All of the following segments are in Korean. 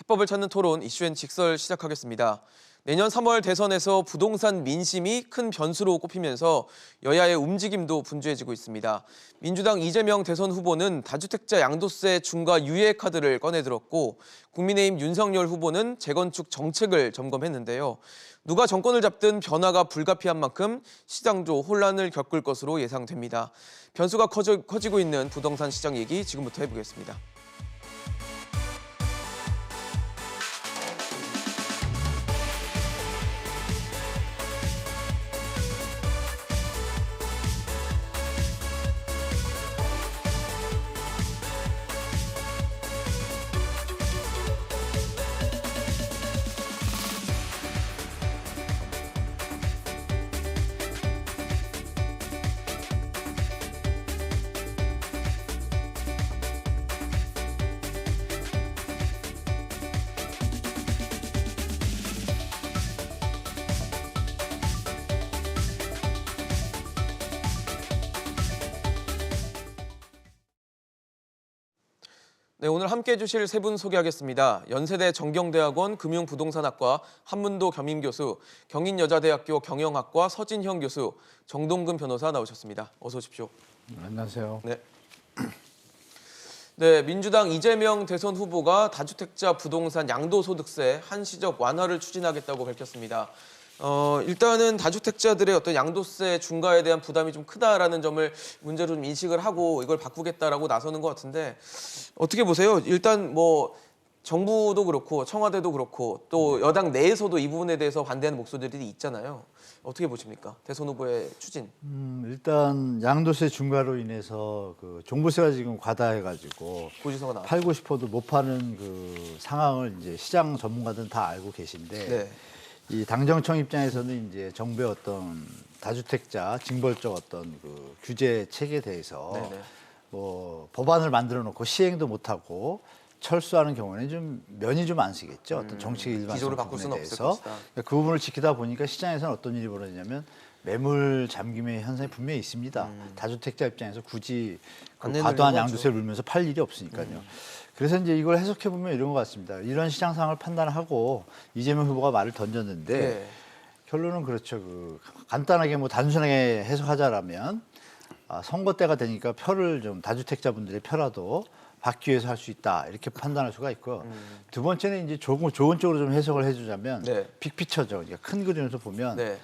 해법을 찾는 토론 이슈엔 직설 시작하겠습니다. 내년 3월 대선에서 부동산 민심이 큰 변수로 꼽히면서 여야의 움직임도 분주해지고 있습니다. 민주당 이재명 대선 후보는 다주택자 양도세 중과 유예 카드를 꺼내들었고 국민의힘 윤석열 후보는 재건축 정책을 점검했는데요. 누가 정권을 잡든 변화가 불가피한 만큼 시장도 혼란을 겪을 것으로 예상됩니다. 변수가 커지고 있는 부동산 시장 얘기 지금부터 해보겠습니다. 네, 오늘 함께해 주실 세 분 소개하겠습니다. 연세대 정경대학원 금융부동산학과 한문도 겸임교수, 경인여자대학교 경영학과 서진형 교수, 정동근 변호사 나오셨습니다. 어서 오십시오. 안녕하세요. 네. 네, 민주당 이재명 대선 후보가 다주택자 부동산 양도소득세 한시적 완화를 추진하겠다고 밝혔습니다. 일단은 다주택자들의 어떤 양도세 중과에 대한 부담이 좀 크다라는 점을 문제로 좀 인식을 하고 이걸 바꾸겠다라고 나서는 것 같은데 어떻게 보세요? 일단 뭐 정부도 그렇고 청와대도 그렇고 또 여당 내에서도 이 부분에 대해서 반대하는 목소리들이 있잖아요. 어떻게 보십니까? 대선 후보의 추진. 일단 양도세 중과로 인해서 그 종부세가 지금 과다해가지고 고지서가 나왔죠. 팔고 싶어도 못 파는 그 상황을 이제 시장 전문가들은 다 알고 계신데 네. 이 당정청 입장에서는 이제 정부의 어떤 다주택자 징벌적 어떤 그 규제 체계에 대해서 네네. 뭐 법안을 만들어 놓고 시행도 못 하고 철수하는 경우에는 좀 면이 좀 안 쓰겠죠. 어떤 정책 일반성 기조를 바꿀 부분에 수는 없을 대해서. 것이다. 그 부분을 지키다 보니까 시장에서는 어떤 일이 벌어지냐면 매물 잠김의 현상이 분명히 있습니다. 다주택자 입장에서 굳이 그 안 과도한 내놓으려고 양도세를 물면서 팔 일이 없으니까요. 그래서 이제 이걸 해석해 보면 이런 것 같습니다. 이런 시장 상황을 판단하고 이재명 후보가 말을 던졌는데 네. 결론은 그렇죠. 그 간단하게 뭐 단순하게 해석하자라면 선거 때가 되니까 표를 좀 다주택자분들의 표라도 받기 위해서 할 수 있다 이렇게 판단할 수가 있고 두 번째는 이제 조금 좋은 쪽으로 좀 해석을 해주자면 네. 빅피처죠. 그러니까 큰 그림에서 보면 네.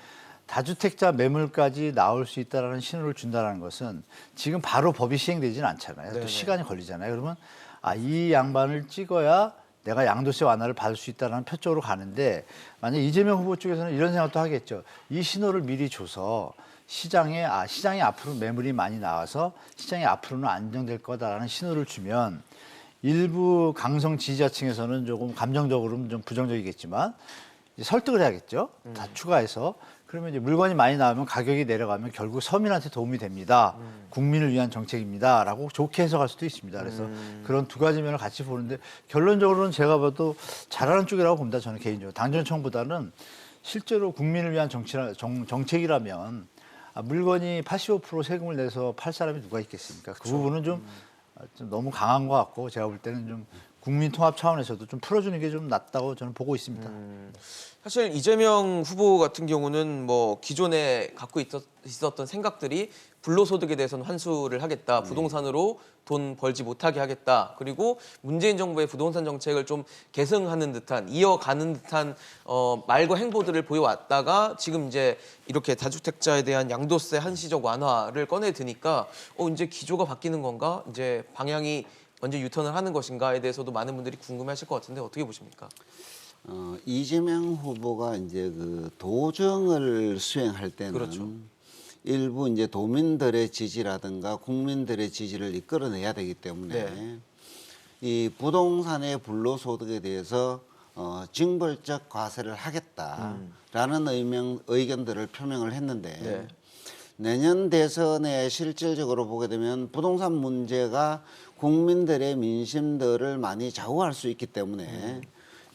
다주택자 매물까지 나올 수 있다라는 신호를 준다는 것은 지금 바로 법이 시행되지는 않잖아요. 네네. 또 시간이 걸리잖아요. 그러면 이 양반을 찍어야 내가 양도세 완화를 받을 수 있다는 표 쪽으로 가는데 만약 이재명 후보 쪽에서는 이런 생각도 하겠죠. 이 신호를 미리 줘서 시장이 앞으로 매물이 많이 나와서 시장이 앞으로는 안정될 거다라는 신호를 주면 일부 강성 지지자층에서는 조금 감정적으로는 좀 부정적이겠지만 이제 설득을 해야겠죠. 다 추가해서. 그러면 이제 물건이 많이 나오면 가격이 내려가면 결국 서민한테 도움이 됩니다. 국민을 위한 정책입니다라고 좋게 해석할 수도 있습니다. 그래서 그런 두 가지 면을 같이 보는데 결론적으로는 제가 봐도 잘하는 쪽이라고 봅니다. 저는 개인적으로. 당정청보다는 실제로 국민을 위한 정책이라면 물건이 85% 세금을 내서 팔 사람이 누가 있겠습니까? 그 부분은 좀 너무 강한 것 같고 제가 볼 때는 좀 국민 통합 차원에서도 좀 풀어주는 게 좀 낫다고 저는 보고 있습니다. 사실 이재명 후보 같은 경우는 뭐 기존에 갖고 있었던 생각들이 불로소득에 대해서는 환수를 하겠다. 부동산으로 돈 벌지 못하게 하겠다. 그리고 문재인 정부의 부동산 정책을 좀 계승하는 듯한 이어가는 듯한 말과 행보들을 보여왔다가 지금 이제 이렇게 다주택자에 대한 양도세 한시적 완화를 꺼내 드니까 이제 기조가 바뀌는 건가? 이제 방향이 언제 유턴을 하는 것인가에 대해서도 많은 분들이 궁금해하실 것 같은데 어떻게 보십니까? 이재명 후보가 이제 그 도정을 수행할 때는 그렇죠. 일부 이제 도민들의 지지라든가 국민들의 지지를 이끌어내야 되기 때문에 네. 이 부동산의 불로소득에 대해서 징벌적 과세를 하겠다라는 의견들을 표명을 했는데 네. 내년 대선에 실질적으로 보게 되면 부동산 문제가 국민들의 민심들을 많이 좌우할 수 있기 때문에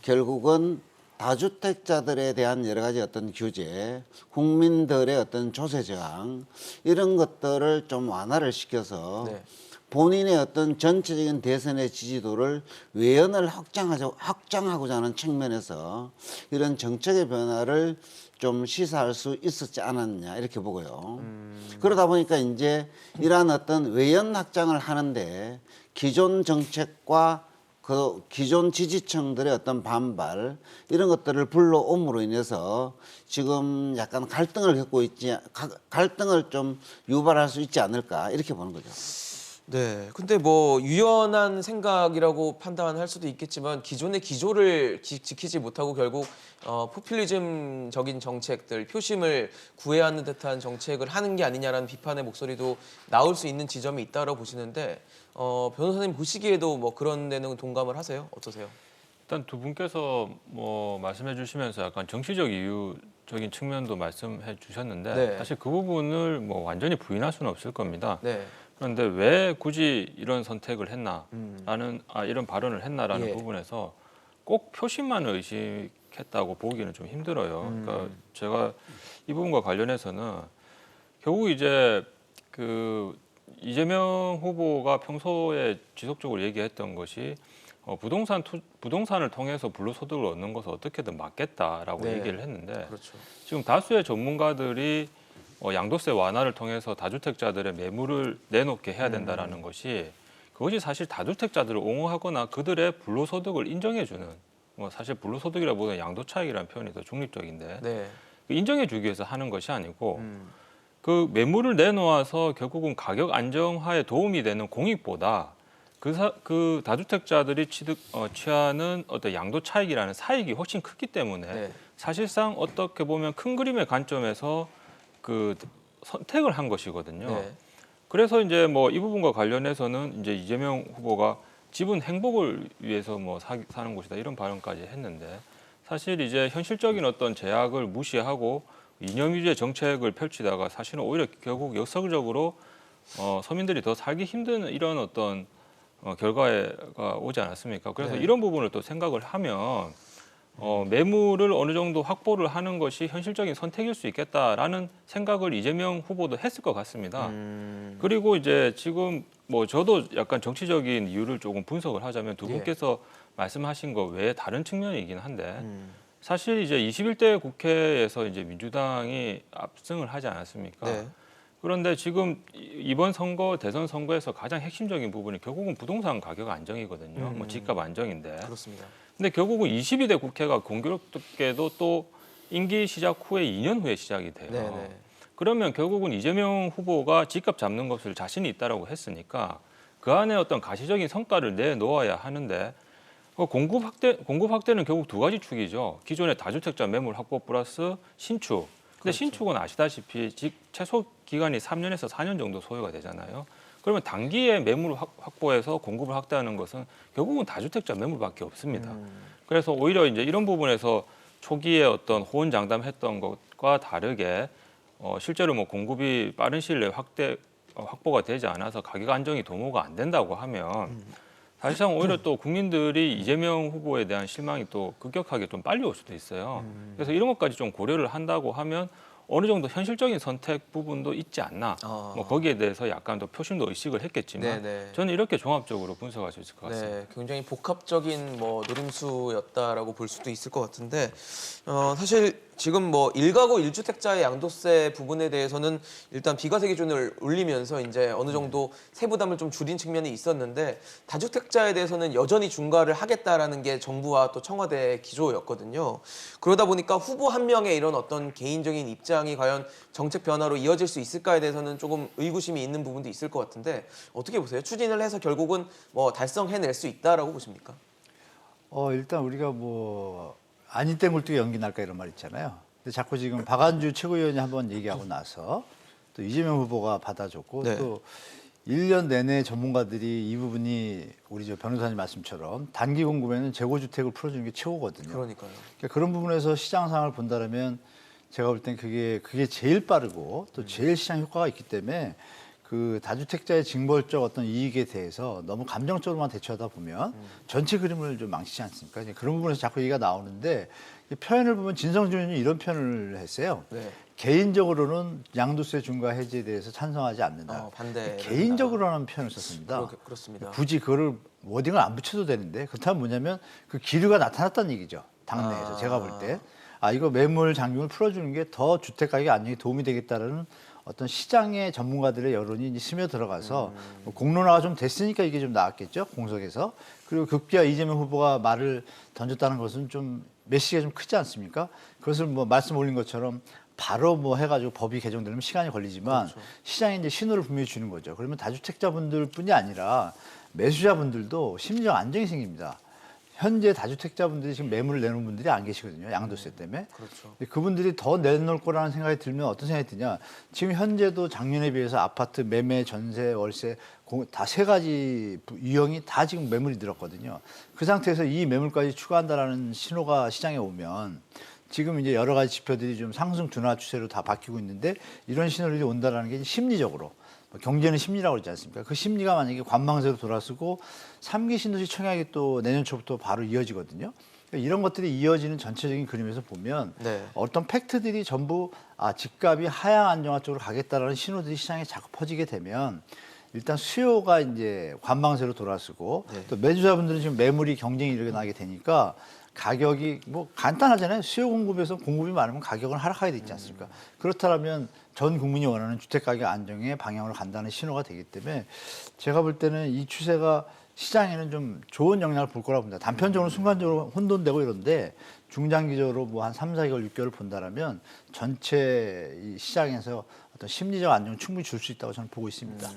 결국은 다주택자들에 대한 여러 가지 어떤 규제, 국민들의 어떤 조세 저항 이런 것들을 좀 완화를 시켜서 네. 본인의 어떤 전체적인 대선의 지지도를 외연을 확장하고자 하는 측면에서 이런 정책의 변화를 좀 시사할 수 있었지 않았냐 이렇게 보고요. 그러다 보니까 이제 이러한 어떤 외연 확장을 하는데 기존 정책과 그 기존 지지층들의 어떤 반발 이런 것들을 불러옴으로 인해서 지금 약간 갈등을 좀 유발할 수 있지 않을까 이렇게 보는 거죠. 네. 근데 뭐 유연한 생각이라고 판단할 수도 있겠지만 기존의 기조를 지키지 못하고 결국 포퓰리즘적인 정책들, 표심을 구애하는 듯한 정책을 하는 게 아니냐라는 비판의 목소리도 나올 수 있는 지점이 있다고 보시는데 변호사님 보시기에도 뭐 그런 데는 동감을 하세요? 어떠세요? 일단 두 분께서 뭐 말씀해 주시면서 약간 정치적 이유적인 측면도 말씀해 주셨는데 네. 사실 그 부분을 뭐 완전히 부인할 수는 없을 겁니다. 네. 그런데 왜 굳이 이런 선택을 했나라는 이런 발언을 했나라는 예. 부분에서 꼭 표심만을 의식했다고 보기는 좀 힘들어요. 그러니까 제가 이 부분과 관련해서는 결국 이제 그 이재명 후보가 평소에 지속적으로 얘기했던 것이 부동산을 통해서 불로소득을 얻는 것을 어떻게든 막겠다라고 네. 얘기를 했는데 그렇죠. 지금 다수의 전문가들이 양도세 완화를 통해서 다주택자들의 매물을 내놓게 해야 된다라는 것이 그것이 사실 다주택자들을 옹호하거나 그들의 불로소득을 인정해주는 사실 불로소득이라보다는 양도차익이라는 표현이 더 중립적인데 네. 인정해주기 위해서 하는 것이 아니고 그 매물을 내놓아서 결국은 가격 안정화에 도움이 되는 공익보다 그 다주택자들이 취하는 어떤 양도 차익이라는 사익이 훨씬 크기 때문에 네. 사실상 어떻게 보면 큰 그림의 관점에서 그 선택을 한 것이거든요. 네. 그래서 이제 뭐 이 부분과 관련해서는 이제 이재명 후보가 집은 행복을 위해서 뭐 사는 곳이다 이런 발언까지 했는데 사실 이제 현실적인 어떤 제약을 무시하고 이념 위주의 정책을 펼치다가 사실은 오히려 결국 역설적으로 서민들이 더 살기 힘든 이런 어떤 결과가 오지 않았습니까? 그래서 네. 이런 부분을 또 생각을 하면 매물을 어느 정도 확보를 하는 것이 현실적인 선택일 수 있겠다라는 생각을 이재명 후보도 했을 것 같습니다. 그리고 이제 지금 뭐 저도 약간 정치적인 이유를 조금 분석을 하자면 두 예. 분께서 말씀하신 거 외에 다른 측면이긴 한데 사실 이제 21대 국회에서 이제 민주당이 압승을 하지 않았습니까? 네. 그런데 지금 이번 선거 대선 선거에서 가장 핵심적인 부분이 결국은 부동산 가격 안정이거든요. 뭐 집값 안정인데. 그렇습니다. 근데 결국은 22대 국회가 공교롭게도 또 임기 시작 후에 2년 후에 시작이 돼요. 네네. 그러면 결국은 이재명 후보가 집값 잡는 것을 자신이 있다라고 했으니까 그 안에 어떤 가시적인 성과를 내놓아야 하는데 공급 확대는 결국 두 가지 축이죠. 기존의 다주택자 매물 확보 플러스 신축. 근데 그렇죠. 신축은 아시다시피 최소 기간이 3년에서 4년 정도 소요가 되잖아요. 그러면 단기에 매물을 확보해서 공급을 확대하는 것은 결국은 다주택자 매물밖에 없습니다. 그래서 오히려 이제 이런 부분에서 초기에 어떤 호언장담했던 것과 다르게 실제로 뭐 공급이 빠른 시일 내에 확보가 되지 않아서 가격 안정이 도모가 안 된다고 하면 사실상 오히려 또 국민들이 이재명 후보에 대한 실망이 또 급격하게 좀 빨리 올 수도 있어요. 그래서 이런 것까지 좀 고려를 한다고 하면 어느 정도 현실적인 선택 부분도 있지 않나. 뭐 거기에 대해서 약간 더 표심도 의식을 했겠지만 네네. 저는 이렇게 종합적으로 분석할 수 있을 것 같습니다. 네, 굉장히 복합적인 뭐 노림수였다라고 볼 수도 있을 것 같은데 사실 지금 뭐 1가구 1주택자의 양도세 부분에 대해서는 일단 비과세 기준을 올리면서 이제 어느 정도 세부담을 좀 줄인 측면이 있었는데 다주택자에 대해서는 여전히 중과를 하겠다라는 게 정부와 또 청와대의 기조였거든요. 그러다 보니까 후보 한 명의 이런 어떤 개인적인 입장이 과연 정책 변화로 이어질 수 있을까에 대해서는 조금 의구심이 있는 부분도 있을 것 같은데 어떻게 보세요? 추진을 해서 결국은 뭐 달성해낼 수 있다라고 보십니까? 일단 우리가 뭐 아닌 때 물뚝에 연기 날까 이런 말 있잖아요. 근데 자꾸 지금 박안주 최고위원이 한번 얘기하고 나서 또 이재명 후보가 받아줬고 네. 또 1년 내내 전문가들이 이 부분이 우리 저 변호사님 말씀처럼 단기 공급에는 재고주택을 풀어주는 게 최고거든요. 그러니까요. 그러니까 그런 부분에서 시장 상황을 본다면 제가 볼 땐 그게 제일 빠르고 또 제일 시장 효과가 있기 때문에 그 다주택자의 징벌적 어떤 이익에 대해서 너무 감정적으로만 대처하다 보면 전체 그림을 좀 망치지 않습니까? 이제 그런 부분에서 자꾸 얘기가 나오는데 이 표현을 보면 진성준 의원이 이런 표현을 했어요. 네. 개인적으로는 양도세 중과 해제에 대해서 찬성하지 않는다. 반대. 개인적으로라는 표현을 썼습니다. 그렇습니다. 굳이 그거를 워딩을 안 붙여도 되는데 그렇다면 뭐냐면 그 기류가 나타났다는 얘기죠. 당내에서 제가 볼 때. 이거 매물 잠금을 풀어주는 게 더 주택 가격 안정에 도움이 되겠다라는 어떤 시장의 전문가들의 여론이 이제 스며 들어가서 뭐 공론화가 좀 됐으니까 이게 좀 나왔겠죠. 공석에서. 그리고 급기야 이재명 후보가 말을 던졌다는 것은 좀 메시지가 좀 크지 않습니까? 그것을 뭐 말씀 올린 것처럼 바로 뭐 해가지고 법이 개정되려면 시간이 걸리지만 시장에 이제 신호를 분명히 주는 거죠. 그러면 다주택자분들뿐이 아니라 매수자분들도 심리적 안정이 생깁니다. 현재 다주택자분들이 지금 매물을 내놓은 분들이 안 계시거든요. 양도세 때문에. 그렇죠. 근데 그분들이 더 내놓을 거라는 생각이 들면 어떤 생각이 드냐. 지금 현재도 작년에 비해서 아파트 매매, 전세, 월세 다 세 가지 유형이 다 지금 매물이 늘었거든요. 그 상태에서 이 매물까지 추가한다라는 신호가 시장에 오면 지금 이제 여러 가지 지표들이 좀 상승 둔화 추세로 다 바뀌고 있는데 이런 신호들이 온다라는 게 심리적으로 경제는 심리라고 그러지 않습니까? 그 심리가 만약에 관망세로 돌아서고 3기 신도시 청약이 또 내년 초부터 바로 이어지거든요. 그러니까 이런 것들이 이어지는 전체적인 그림에서 보면 네. 어떤 팩트들이 전부 집값이 하향 안정화 쪽으로 가겠다라는 신호들이 시장에 자꾸 퍼지게 되면 일단 수요가 이제 관망세로 돌아서고 또 매수자분들은 지금 매물이 경쟁이 일어나게 되니까 가격이 뭐 간단하잖아요. 수요 공급에서 공급이 많으면 가격은 하락하게 돼 있지 않습니까? 그렇다면 전 국민이 원하는 주택 가격 안정의 방향으로 간다는 신호가 되기 때문에 제가 볼 때는 이 추세가 시장에는 좀 좋은 영향을 볼 거라고 봅니다. 단편적으로 순간적으로 혼돈되고 이런데 중장기적으로 뭐 한 3, 4개월, 6개월 본다라면 전체 이 시장에서 어떤 심리적 안정을 충분히 줄 수 있다고 저는 보고 있습니다.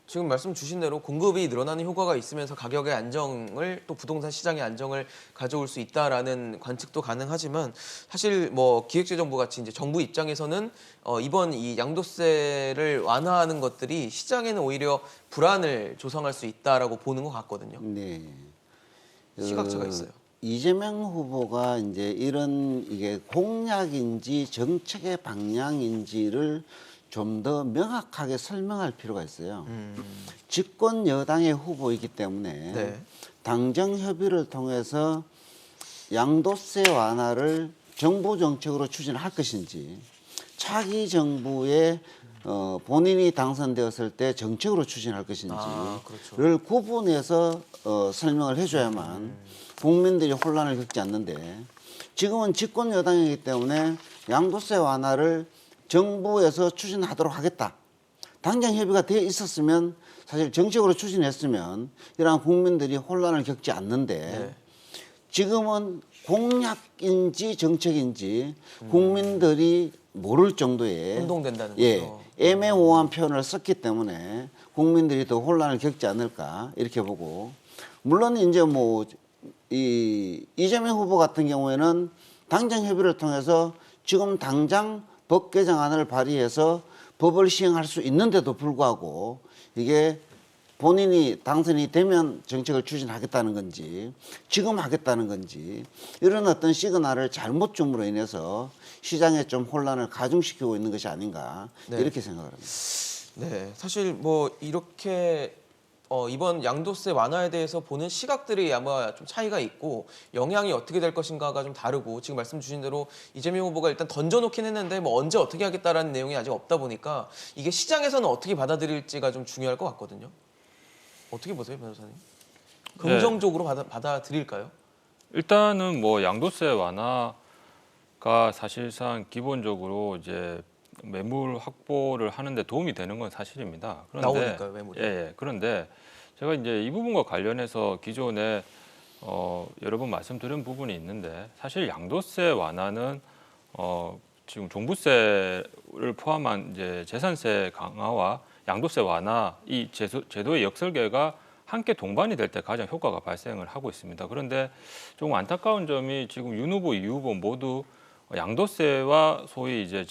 지금 말씀 주신 대로 공급이 늘어나는 효과가 있으면서 가격의 안정을 또 부동산 시장의 안정을 가져올 수 있다라는 관측도 가능하지만 사실 뭐 기획재정부 같이 이제 정부 입장에서는 이번 이 양도세를 완화하는 것들이 시장에는 오히려 불안을 조성할 수 있다라고 보는 것 같거든요. 네. 시각차가 있어요. 이재명 후보가 이제 이런 이게 공약인지 정책의 방향인지를 좀 더 명확하게 설명할 필요가 있어요. 집권 여당의 후보이기 때문에 네. 당정 협의를 통해서 양도세 완화를 정부 정책으로 추진할 것인지 차기 정부의 본인이 당선되었을 때 정책으로 추진할 것인지를 그렇죠. 구분해서 설명을 해줘야만 국민들이 혼란을 겪지 않는데 지금은 집권 여당이기 때문에 양도세 완화를 정부에서 추진하도록 하겠다. 당장 협의가 돼 있었으면 사실 정책으로 추진했으면 이러한 국민들이 혼란을 겪지 않는데 지금은 공약인지 정책인지 국민들이 모를 정도의 혼동된다는 거죠. 애매모호한 표현을 썼기 때문에 국민들이 더 혼란을 겪지 않을까 이렇게 보고 물론 이제 뭐 이재명 후보 같은 경우에는 당장 협의를 통해서 지금 당장 법 개정안을 발의해서 법을 시행할 수 있는데도 불구하고 이게 본인이 당선이 되면 정책을 추진하겠다는 건지 지금 하겠다는 건지 이런 어떤 시그널을 잘못 줌으로 인해서 시장에 좀 혼란을 가중시키고 있는 것이 아닌가 이렇게 생각을 합니다. 네, 사실 뭐 이렇게 이번 양도세 완화에 대해서 보는 시각들이 아마 좀 차이가 있고 영향이 어떻게 될 것인가가 좀 다르고 지금 말씀 주신 대로 이재명 후보가 일단 던져놓긴 했는데 뭐 언제 어떻게 하겠다라는 내용이 아직 없다 보니까 이게 시장에서는 어떻게 받아들일지가 좀 중요할 것 같거든요. 어떻게 보세요, 변호사님? 긍정적으로 받아들일까요? 일단은 뭐 양도세 완화가 사실상 기본적으로 이제 매물 확보를 하는데 도움이 되는 건 사실입니다. 그런데 나오니까요, 매물이. 그런데 제가 이제 이 부분과 관련해서 기존에 여러 번 말씀드린 부분이 있는데 사실 양도세 완화는 지금 종부세를 포함한 이제 재산세 강화와 양도세 완화 이 제도의 역설계가 함께 동반이 될 때 가장 효과가 발생을 하고 있습니다. 그런데 조금 안타까운 점이 지금 윤 후보, 이 후보 모두 양도세와 소위 이제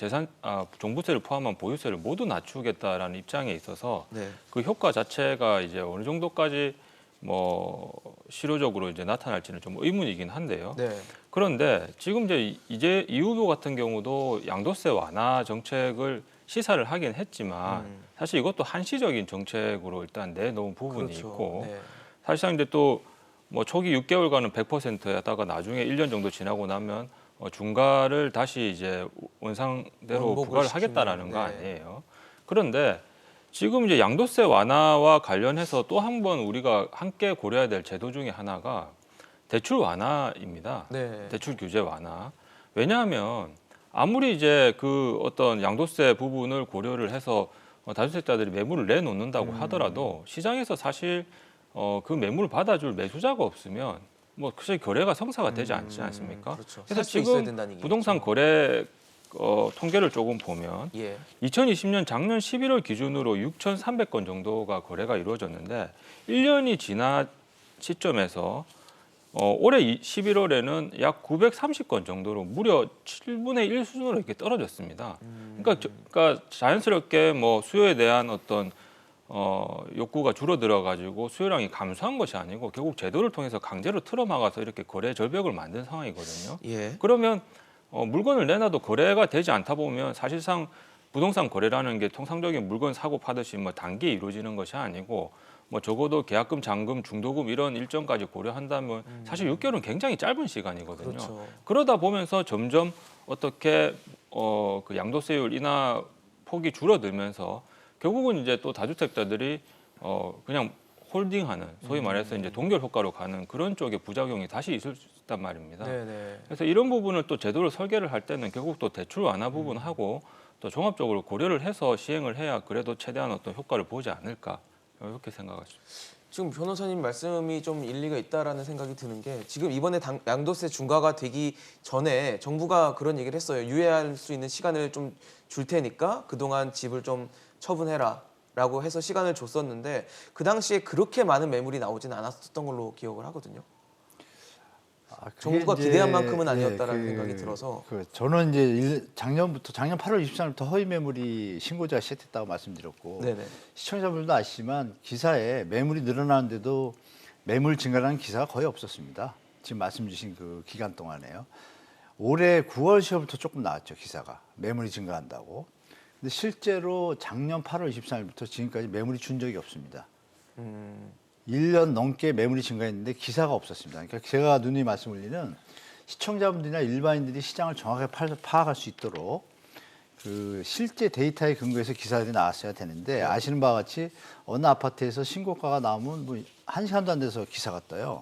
종부세를 포함한 보유세를 모두 낮추겠다라는 입장에 있어서 그 효과 자체가 이제 어느 정도까지 뭐 실효적으로 이제 나타날지는 좀 의문이긴 한데요. 그런데 지금 이제 이 후보 같은 경우도 양도세 완화 정책을 시사를 하긴 했지만 사실 이것도 한시적인 정책으로 일단 내놓은 부분이 있고 사실상 이제 또 뭐 초기 6개월간은 100%였다가 나중에 1년 정도 지나고 나면 중과를 다시 이제 원상대로 원복을 부과를 시키는, 하겠다라는 거 네. 아니에요. 그런데 지금 이제 양도세 완화와 관련해서 또 한 번 우리가 함께 고려해야 될 제도 중에 하나가 대출 완화입니다. 네. 대출 규제 완화. 왜냐하면 아무리 이제 그 어떤 양도세 부분을 고려를 해서 다주택자들이 매물을 내놓는다고 하더라도 시장에서 사실 그 매물을 받아줄 매수자가 없으면 뭐 사실 거래가 성사가 되지 않지 않습니까? 그렇죠. 그래서 살수 있어야 지금 된다는 얘기죠. 부동산 거래 통계를 조금 보면 예. 2020년 작년 11월 기준으로 6,300건 정도가 거래가 이루어졌는데 1년이 지난 시점에서 올해 11월에는 약 930건 정도로 무려 7분의 1 수준으로 이렇게 떨어졌습니다. 그러니까 자연스럽게 뭐 수요에 대한 어떤 욕구가 줄어들어 가지고 수요량이 감소한 것이 아니고 결국 제도를 통해서 강제로 틀어막아서 이렇게 거래 절벽을 만든 상황이거든요. 예. 그러면 물건을 내놔도 거래가 되지 않다 보면 사실상 부동산 거래라는 게 통상적인 물건 사고 파듯이 뭐 단기에 이루어지는 것이 아니고 뭐 적어도 계약금, 잔금, 중도금 이런 일정까지 고려한다면 사실 6개월은 굉장히 짧은 시간이거든요. 그렇죠. 그러다 보면서 점점 어떻게 그 양도세율 인하 폭이 줄어들면서 결국은 이제 또 다주택자들이 그냥 홀딩하는 소위 말해서 이제 동결 효과로 가는 그런 쪽의 부작용이 다시 있을 수 있단 말입니다. 네네. 그래서 이런 부분을 또 제도를 설계를 할 때는 결국 또 대출 완화 부분하고 또 종합적으로 고려를 해서 시행을 해야 그래도 최대한 어떤 효과를 보지 않을까 이렇게 생각하십니다. 지금 변호사님 말씀이 좀 일리가 있다라는 생각이 드는 게 지금 이번에 양도세 중과가 되기 전에 정부가 그런 얘기를 했어요. 유예할 수 있는 시간을 좀 줄 테니까 그동안 집을 좀 처분해라 라고 해서 시간을 줬었는데 그 당시에 그렇게 많은 매물이 나오진 않았었던 걸로 기억을 하거든요. 그게 정부가 이제, 기대한 만큼은 아니었다라는 예, 생각이 들어서. 저는 이제 작년 8월 23일부터 허위 매물이 신고자가 시작됐다고 말씀드렸고 네네. 시청자분들도 아시지만 기사에 매물이 늘어나는데도 매물 증가라는 기사가 거의 없었습니다. 지금 말씀 주신 그 기간 동안에요. 올해 9월 10월부터 조금 나왔죠, 기사가. 매물이 증가한다고. 근데 실제로 작년 8월 23일부터 지금까지 매물이 준 적이 없습니다. 1년 넘게 매물이 증가했는데 기사가 없었습니다. 그러니까 제가 누누이 말씀 올리는 시청자분들이나 일반인들이 시장을 정확하게 파악할 수 있도록 그 실제 데이터에 근거해서 기사들이 나왔어야 되는데 아시는 바와 같이 어느 아파트에서 신고가가 나오면 뭐 1시간도 안 돼서 기사가 떠요.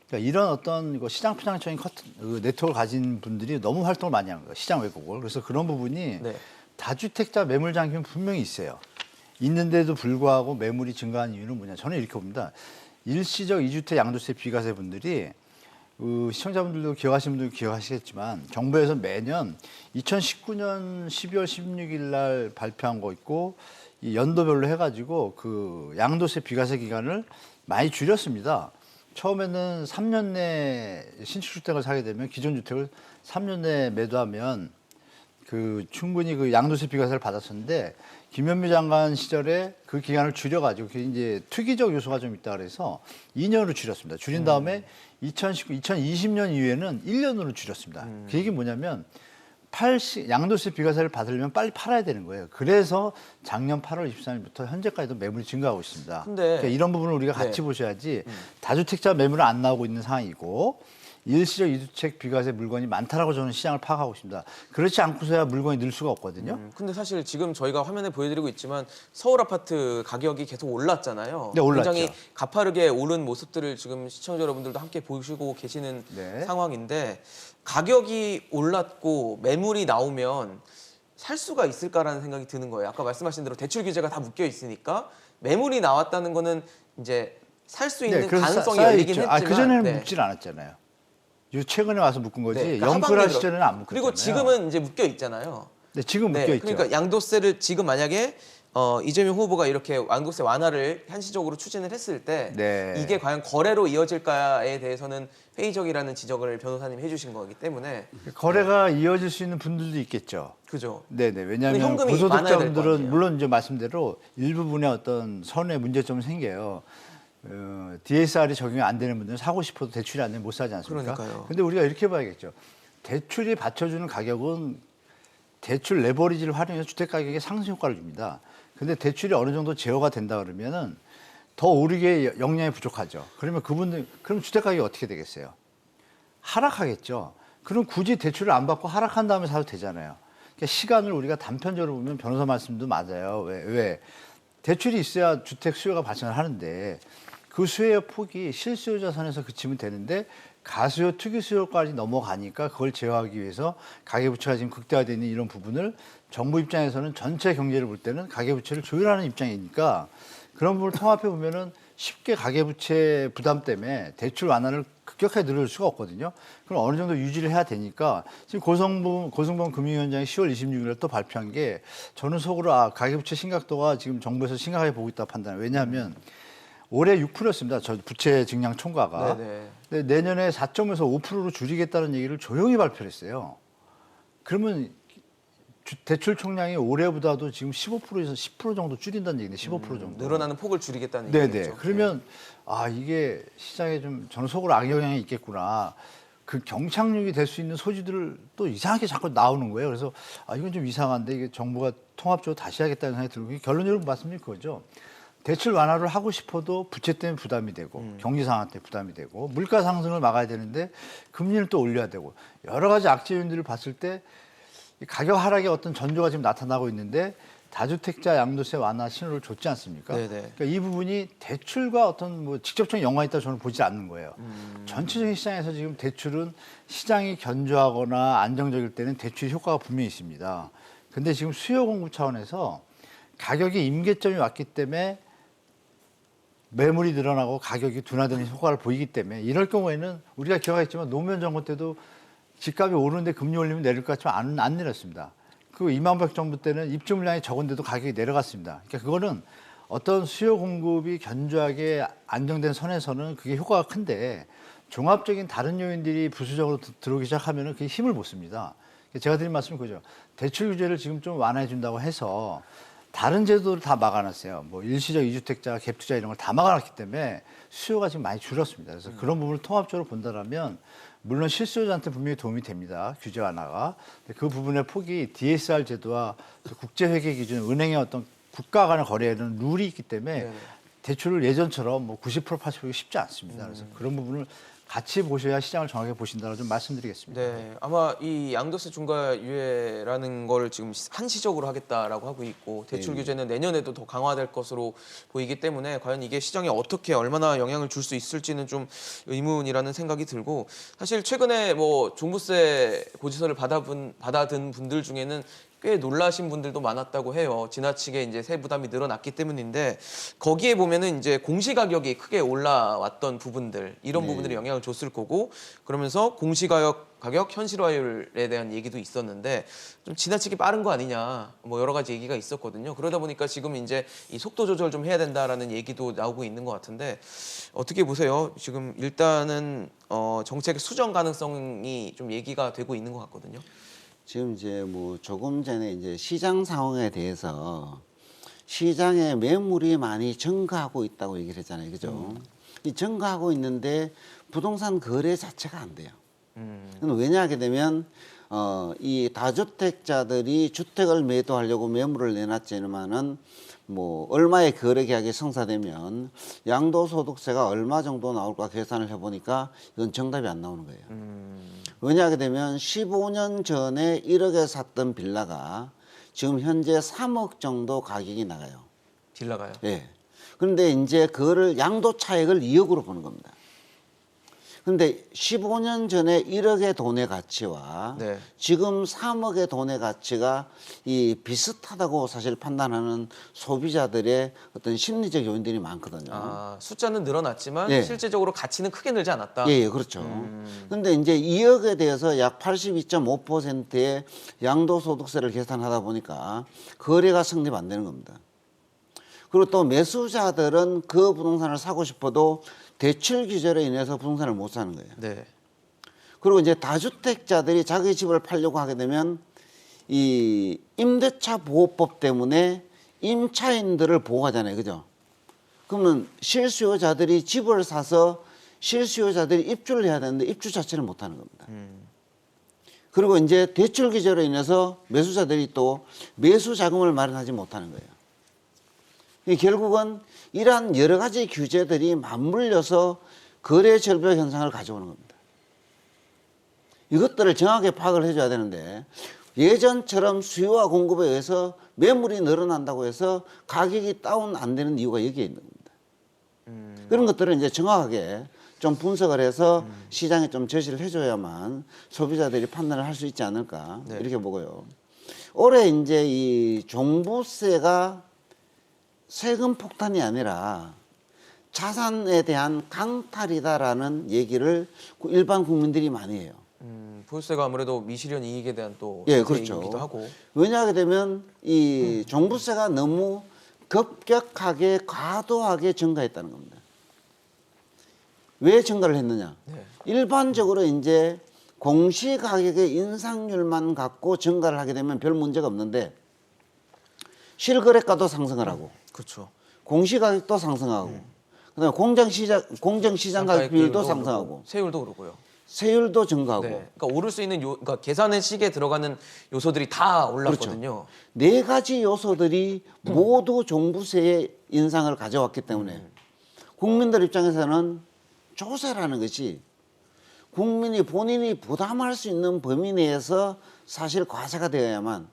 그러니까 이런 어떤 시장 편향적인 네트워크를 가진 분들이 너무 활동을 많이 한 거예요. 시장 왜곡을. 그래서 그런 부분이 네. 다주택자 매물 잠김은 분명히 있어요. 있는데도 불구하고 매물이 증가한 이유는 뭐냐? 저는 이렇게 봅니다. 일시적 2주택 양도세 비과세 분들이 시청자분들도 기억하시는 분들 기억하시겠지만 정부에서 매년 2019년 12월 16일 날 발표한 거 있고 이 연도별로 해가지고 그 양도세 비과세 기간을 많이 줄였습니다. 처음에는 3년 내 신축주택을 사게 되면 기존 주택을 3년 내에 매도하면 그 충분히 그 양도세 비과세를 받았었는데 김현미 장관 시절에 그 기간을 줄여가지고 그게 이제 투기적 요소가 좀 있다 그래서 2년으로 줄였습니다. 줄인 다음에 2020년 이후에는 1년으로 줄였습니다. 그 얘기 뭐냐면 양도세 비과세를 받으려면 빨리 팔아야 되는 거예요. 그래서 작년 8월 23일부터 현재까지도 매물이 증가하고 있습니다. 근데 그러니까 이런 부분을 우리가 같이 보셔야지 다주택자 매물은 안 나오고 있는 상황이고 일시적 2주택 비과세 물건이 많다라고 저는 시장을 파악하고 있습니다. 그렇지 않고서야 물건이 늘 수가 없거든요. 근데 사실 지금 저희가 화면에 보여드리고 있지만 서울 아파트 가격이 계속 올랐잖아요. 네, 올랐죠. 굉장히 가파르게 오른 모습들을 지금 시청자 여러분들도 함께 보시고 계시는 네. 상황인데 가격이 올랐고 매물이 나오면 살 수가 있을까라는 생각이 드는 거예요. 아까 말씀하신 대로 대출 규제가 다 묶여 있으니까 매물이 나왔다는 거는 이제 살 수 있는 그래서 가능성이 쌓여 열리긴 있죠. 했지만 그전에는 네. 묶질 않았잖아요. 요 최근에 와서 묶은 거지 그러니까 영끌할 하반기에 시절에는 안 묶었잖아요. 그리고 지금은 이제 묶여 있잖아요. 네, 지금 묶여 있죠. 그러니까 양도세를 지금 만약에 이재명 후보가 이렇게 양도세 완화를 한시적으로 추진을 했을 때 네. 이게 과연 거래로 이어질까에 대해서는 회의적이라는 지적을 변호사님이 해주신 거기 때문에 거래가 이어질 수 있는 분들도 있겠죠. 그죠. 네네. 왜냐하면 현금이 많아야 될거 고소득자분들은 아니에요. 물론 이제 말씀대로 일부분의 어떤 선의 문제점은 생겨요. DSR이 적용이 안 되는 분들은 사고 싶어도 대출이 안 되면 못 사지 않습니까? 그러니까요. 근데 우리가 이렇게 봐야겠죠. 대출이 받쳐주는 가격은 대출 레버리지를 활용해서 주택 가격에 상승 효과를 줍니다. 근데 대출이 어느 정도 제어가 된다 그러면은 더 오르게 역량이 부족하죠. 그러면 그분들 그럼 주택 가격이 어떻게 되겠어요? 하락하겠죠. 그럼 굳이 대출을 안 받고 하락한 다음에 사도 되잖아요. 그러니까 시간을 우리가 단편적으로 보면 변호사 말씀도 맞아요. 왜? 대출이 있어야 주택 수요가 발생을 하는데 그 수요의 폭이 실수요 자산에서 그치면 되는데 가수요, 투기 수요까지 넘어가니까 그걸 제어하기 위해서 가계부채가 지금 극대화되어 있는 이런 부분을 정부 입장에서는 전체 경제를 볼 때는 가계부채를 조율하는 입장이니까 그런 부분을 통합해 보면은 쉽게 가계부채 부담 때문에 대출 완화를 급격하게 늘릴 수가 없거든요. 그럼 어느 정도 유지를 해야 되니까 지금 고승범 금융위원장이 10월 26일에 또 발표한 게 저는 속으로 가계부채 심각도가 지금 정부에서 심각하게 보고 있다 판단해요. 왜냐하면 올해 6%였습니다. 저 부채 증량 총가가. 네네. 근데 내년에 4.5에서 5%로 줄이겠다는 얘기를 조용히 발표를 했어요. 그러면 대출 총량이 올해보다도 지금 15%에서 10% 정도 줄인다는 얘기네. 15% 정도. 늘어나는 폭을 줄이겠다는 네네. 얘기죠. 그러면 이게 시장에 좀 저는 속으로 악영향이 있겠구나. 그 경착륙이 될 수 있는 소지들을 또 이상하게 자꾸 나오는 거예요. 그래서 이건 좀 이상한데 이게 정부가 통합적으로 다시 하겠다는 생각이 들고 결론적으로 말씀드린 거죠. 대출 완화를 하고 싶어도 부채 때문에 부담이 되고 경기 상황 때문에 부담이 되고 물가 상승을 막아야 되는데 금리를 또 올려야 되고 여러 가지 악재 요인들을 봤을 때 가격 하락의 어떤 전조가 지금 나타나고 있는데 다주택자 양도세 완화 신호를 줬지 않습니까? 네네. 그러니까 이 부분이 대출과 어떤 뭐 직접적인 연관이 있다고 저는 보지 않는 거예요. 전체적인 시장에서 지금 대출은 시장이 견조하거나 안정적일 때는 대출 효과가 분명히 있습니다. 근데 지금 수요 공급 차원에서 가격이 임계점이 왔기 때문에 매물이 늘어나고 가격이 둔화되는 효과를 보이기 때문에 이럴 경우에는 우리가 기억하겠지만 노무현 정권 때도 집값이 오르는데 금리 올리면 내릴 것 같지만 안 내렸습니다. 그 이명박 정부 때는 입주 물량이 적은데도 가격이 내려갔습니다. 그러니까 그거는 어떤 수요 공급이 견조하게 안정된 선에서는 그게 효과가 큰데 종합적인 다른 요인들이 부수적으로 들어오기 시작하면 그게 힘을 못 씁니다. 제가 드린 말씀은 그죠. 대출 규제를 지금 좀 완화해 준다고 해서 다른 제도를 다 막아놨어요. 뭐 일시적 이주택자, 갭투자 이런 걸 다 막아놨기 때문에 수요가 지금 많이 줄었습니다. 그래서 그런 부분을 통합적으로 본다면 물론 실수요자한테 분명히 도움이 됩니다. 규제 완화가. 근데 그 부분의 폭이 DSR 제도와 국제회계 기준, 은행의 어떤 국가 간의 거래에는 룰이 있기 때문에 네. 대출을 예전처럼 뭐 90% 80% 쉽지 않습니다. 그래서 그런 부분을 같이 보셔야 시장을 정확하게 보신다고 좀 말씀드리겠습니다. 네, 아마 이 양도세 중과 유예라는 걸 지금 한시적으로 하겠다라고 하고 있고 대출 규제는 내년에도 더 강화될 것으로 보이기 때문에 과연 이게 시장에 어떻게 얼마나 영향을 줄 수 있을지는 좀 의문이라는 생각이 들고 사실 최근에 뭐 종부세 고지서를 받아든 분들 중에는 꽤 놀라신 분들도 많았다고 해요. 지나치게 이제 세 부담이 늘어났기 때문인데 거기에 보면은 이제 공시가격이 크게 올라왔던 부분들 이런 부분들이 영향을 줬을 거고 그러면서 공시가격 현실화율에 대한 얘기도 있었는데 좀 지나치게 빠른 거 아니냐 뭐 여러 가지 얘기가 있었거든요. 그러다 보니까 지금 이제 이 속도 조절 좀 해야 된다라는 얘기도 나오고 있는 것 같은데 어떻게 보세요? 지금 일단은 정책의 수정 가능성이 좀 얘기가 되고 있는 것 같거든요. 지금 이제 뭐 조금 전에 이제 시장 상황에 대해서 시장에 매물이 많이 증가하고 있다고 얘기를 했잖아요. 그죠? 이 증가하고 있는데 부동산 거래 자체가 안 돼요. 왜냐하게 되면 이 다주택자들이 주택을 매도하려고 매물을 내놨지만은 뭐 얼마의 거래 계약이 성사되면 양도소득세가 얼마 정도 나올까 계산을 해보니까 이건 정답이 안 나오는 거예요. 왜냐하게 되면 15년 전에 1억에 샀던 빌라가 지금 현재 3억 정도 가격이 나가요. 빌라가요? 예. 그런데 이제 그거를 양도 차익을 2억으로 보는 겁니다. 근데 15년 전에 1억의 돈의 가치와 네. 지금 3억의 돈의 가치가 이 비슷하다고 사실 판단하는 소비자들의 어떤 심리적 요인들이 많거든요. 아, 숫자는 늘어났지만 예. 실제적으로 가치는 크게 늘지 않았다. 예, 그렇죠. 근데 이제 2억에 대해서 약 82.5%의 양도소득세를 계산하다 보니까 거래가 성립 안 되는 겁니다. 그리고 또 매수자들은 그 부동산을 사고 싶어도 대출 규제로 인해서 부동산을 못 사는 거예요. 네. 그리고 이제 다주택자들이 자기 집을 팔려고 하게 되면 이 임대차 보호법 때문에 임차인들을 보호하잖아요. 그죠? 그러면 실수요자들이 집을 사서 실수요자들이 입주를 해야 되는데 입주 자체를 못 하는 겁니다. 그리고 이제 대출 규제로 인해서 매수자들이 또 매수 자금을 마련하지 못하는 거예요. 이 결국은 이러한 여러 가지 규제들이 맞물려서 거래 절벽 현상을 가져오는 겁니다. 이것들을 정확하게 파악을 해줘야 되는데 예전처럼 수요와 공급에 의해서 매물이 늘어난다고 해서 가격이 다운 안 되는 이유가 여기에 있는 겁니다. 그런 것들을 이제 정확하게 좀 분석을 해서 시장에 좀 제시를 해줘야만 소비자들이 판단을 할 수 있지 않을까 네. 이렇게 보고요. 올해 이제 이 종부세가 세금 폭탄이 아니라 자산에 대한 강탈이다라는 얘기를 일반 국민들이 많이 해요. 보유세가 아무래도 미실현 이익에 대한 또 예, 세이기도 그렇죠. 하고. 왜냐하게 되면 이 종부세가 너무 급격하게 과도하게 증가했다는 겁니다. 왜 증가를 했느냐? 네. 일반적으로 이제 공시가격의 인상률만 갖고 증가를 하게 되면 별 문제가 없는데 실거래가도 상승을 하고 그렇죠. 공시가격도 상승하고 그다음에 공정시장 가격 비율도 상승하고 세율도 그러고요. 세율도 증가하고 네. 그러니까 오를 수 있는 그러니까 계산의 식에 들어가는 요소들이 다 올랐거든요. 네 가지 요소들이 모두 종부세의 인상을 가져왔기 때문에 국민들 입장에서는 조세라는 것이 국민이 본인이 부담할 수 있는 범위 내에서 사실 과세가 되어야만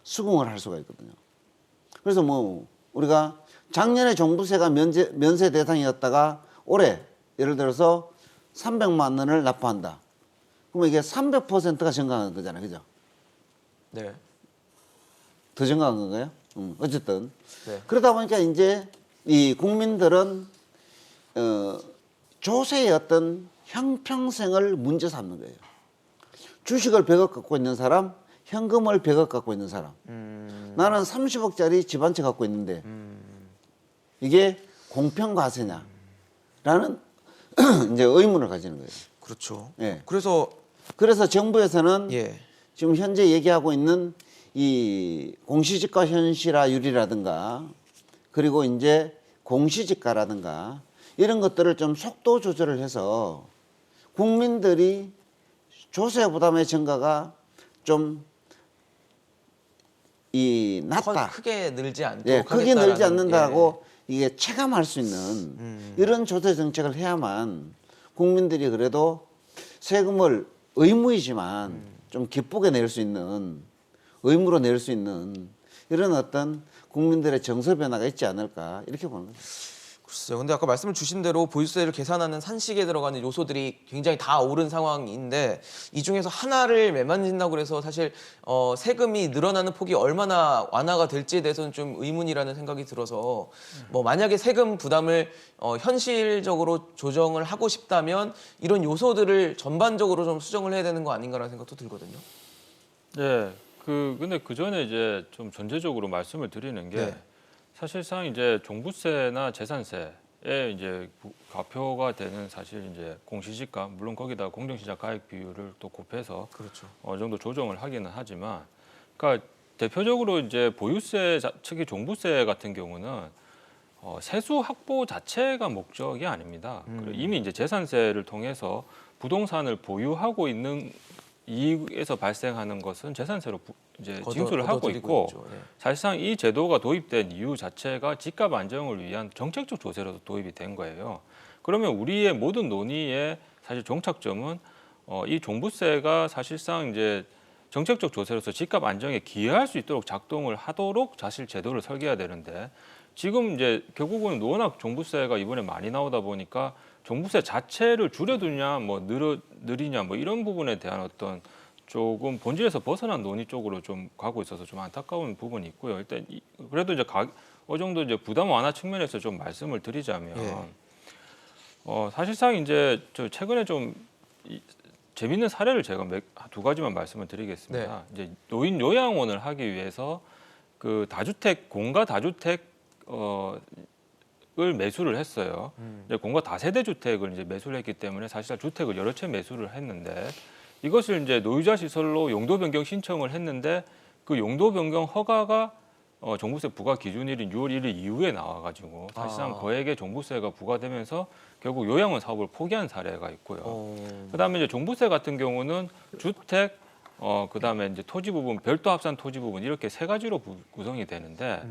수긍을 할 수가 있거든요. 그래서 뭐 우리가 작년에 종부세가 면세 대상이었다가 올해 예를 들어서 300만 원을 납부한다. 그러면 이게 300%가 증가한 거잖아요. 그죠? 네. 더 증가한 건가요? 어쨌든. 네. 그러다 보니까 이제 이 국민들은 조세의 어떤 형평성을 문제 삼는 거예요. 주식을 100억 갖고 있는 사람, 현금을 100억 갖고 있는 사람. 나는 30억짜리 집 한 채 갖고 있는데 이게 공평과세냐? 라는 이제 의문을 가지는 거예요. 그렇죠. 예. 그래서 정부에서는 예. 지금 현재 얘기하고 있는 이 공시지가 현실화율이라든가 그리고 이제 공시지가라든가 이런 것들을 좀 속도 조절을 해서 국민들이 조세 부담의 증가가 좀 낮다. 크게 늘지 않도록 예, 크게 늘지 하겠다라는, 않는다고 이게 체감할 수 있는 이런 조세 정책을 해야만 국민들이 그래도 세금을 의무이지만 좀 기쁘게 낼 수 있는 의무로 낼 수 있는 이런 어떤 국민들의 정서 변화가 있지 않을까 이렇게 보는 거죠. 글쎄요. 근데 아까 말씀을 주신 대로 보유세를 계산하는 산식에 들어가는 요소들이 굉장히 다 오른 상황인데 이 중에서 하나를 매만진다고 그래서 사실 세금이 늘어나는 폭이 얼마나 완화가 될지에 대해서는 좀 의문이라는 생각이 들어서 뭐 만약에 세금 부담을 현실적으로 조정을 하고 싶다면 이런 요소들을 전반적으로 좀 수정을 해야 되는 거 아닌가라는 생각도 들거든요. 네. 근데 그 전에 이제 좀 전제적으로 말씀을 드리는 게 네. 사실상 이제 종부세나 재산세에 이제 과표가 되는 사실 이제 공시지가 물론 거기다 공정시장 가액 비율을 또 곱해서 그렇죠. 어느 정도 조정을 하기는 하지만 그러니까 대표적으로 이제 보유세 특히 종부세 같은 경우는 세수 확보 자체가 목적이 아닙니다. 그리고 이미 이제 재산세를 통해서 부동산을 보유하고 있는 이익에서 발생하는 것은 재산세로 이제 징수를 하고 있고 예. 사실상 이 제도가 도입된 이유 자체가 집값 안정을 위한 정책적 조세로서 도입이 된 거예요. 그러면 우리의 모든 논의의 사실 종착점은 이 종부세가 사실상 이제 정책적 조세로서 집값 안정에 기여할 수 있도록 작동을 하도록 사실 제도를 설계해야 되는데 지금 이제 결국은 워낙 종부세가 이번에 많이 나오다 보니까 종부세 자체를 줄여두냐 뭐 늘리냐 뭐 이런 부분에 대한 어떤 조금 본질에서 벗어난 논의 쪽으로 좀 가고 있어서 좀 안타까운 부분이 있고요. 일단 그래도 이제 어느 정도 이제 부담 완화 측면에서 좀 말씀을 드리자면 사실상 이제 저 최근에 좀 재밌는 사례를 제가 두 가지만 말씀을 드리겠습니다. 이제 노인 요양원을 하기 위해서 그 공가 다주택 을 매수를 했어요. 이제 공가 다세대 주택을 이제 매수를 했기 때문에 사실 주택을 여러 채 매수를 했는데 이것을 이제 노유자 시설로 용도 변경 신청을 했는데 그 용도 변경 허가가 종부세 부과 기준일인 6월 1일 이후에 나와가지고 사실상 거액의 종부세가 부과되면서 결국 요양원 사업을 포기한 사례가 있고요. 그다음에 이제 종부세 같은 경우는 주택 그다음에 이제 토지 부분, 별도 합산 토지 부분 이렇게 세 가지로 구성이 되는데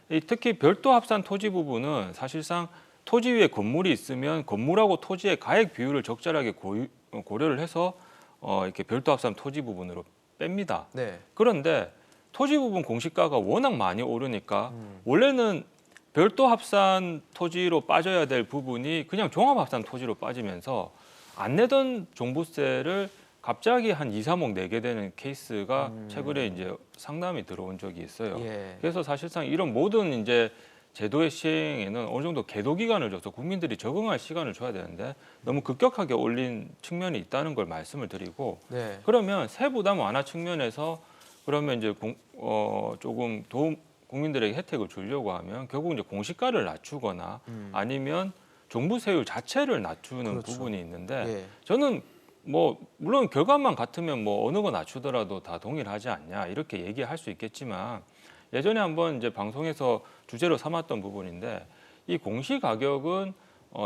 이 특히 별도 합산 토지 부분은 사실상 토지 위에 건물이 있으면 건물하고 토지의 가액 비율을 적절하게 고려를 해서 이렇게 별도 합산 토지 부분으로 뺍니다. 네. 그런데 토지 부분 공시가가 워낙 많이 오르니까 원래는 별도 합산 토지로 빠져야 될 부분이 그냥 종합 합산 토지로 빠지면서 안 내던 종부세를 갑자기 한 2, 3억 내게 되는 케이스가 최근에 이제 상담이 들어온 적이 있어요. 예. 그래서 사실상 이런 모든 이제 제도의 시행에는 어느 정도 계도 기간을 줘서 국민들이 적응할 시간을 줘야 되는데 너무 급격하게 올린 측면이 있다는 걸 말씀을 드리고 네. 그러면 세부담 완화 측면에서 그러면 이제 조금 국민들에게 혜택을 주려고 하면 결국 이제 공시가를 낮추거나 아니면 종부세율 자체를 낮추는 그렇죠. 부분이 있는데 예. 저는 뭐 물론 결과만 같으면 뭐 어느 거 낮추더라도 다 동일하지 않냐 이렇게 얘기할 수 있겠지만 예전에 한번 이제 방송에서 주제로 삼았던 부분인데 이 공시 가격은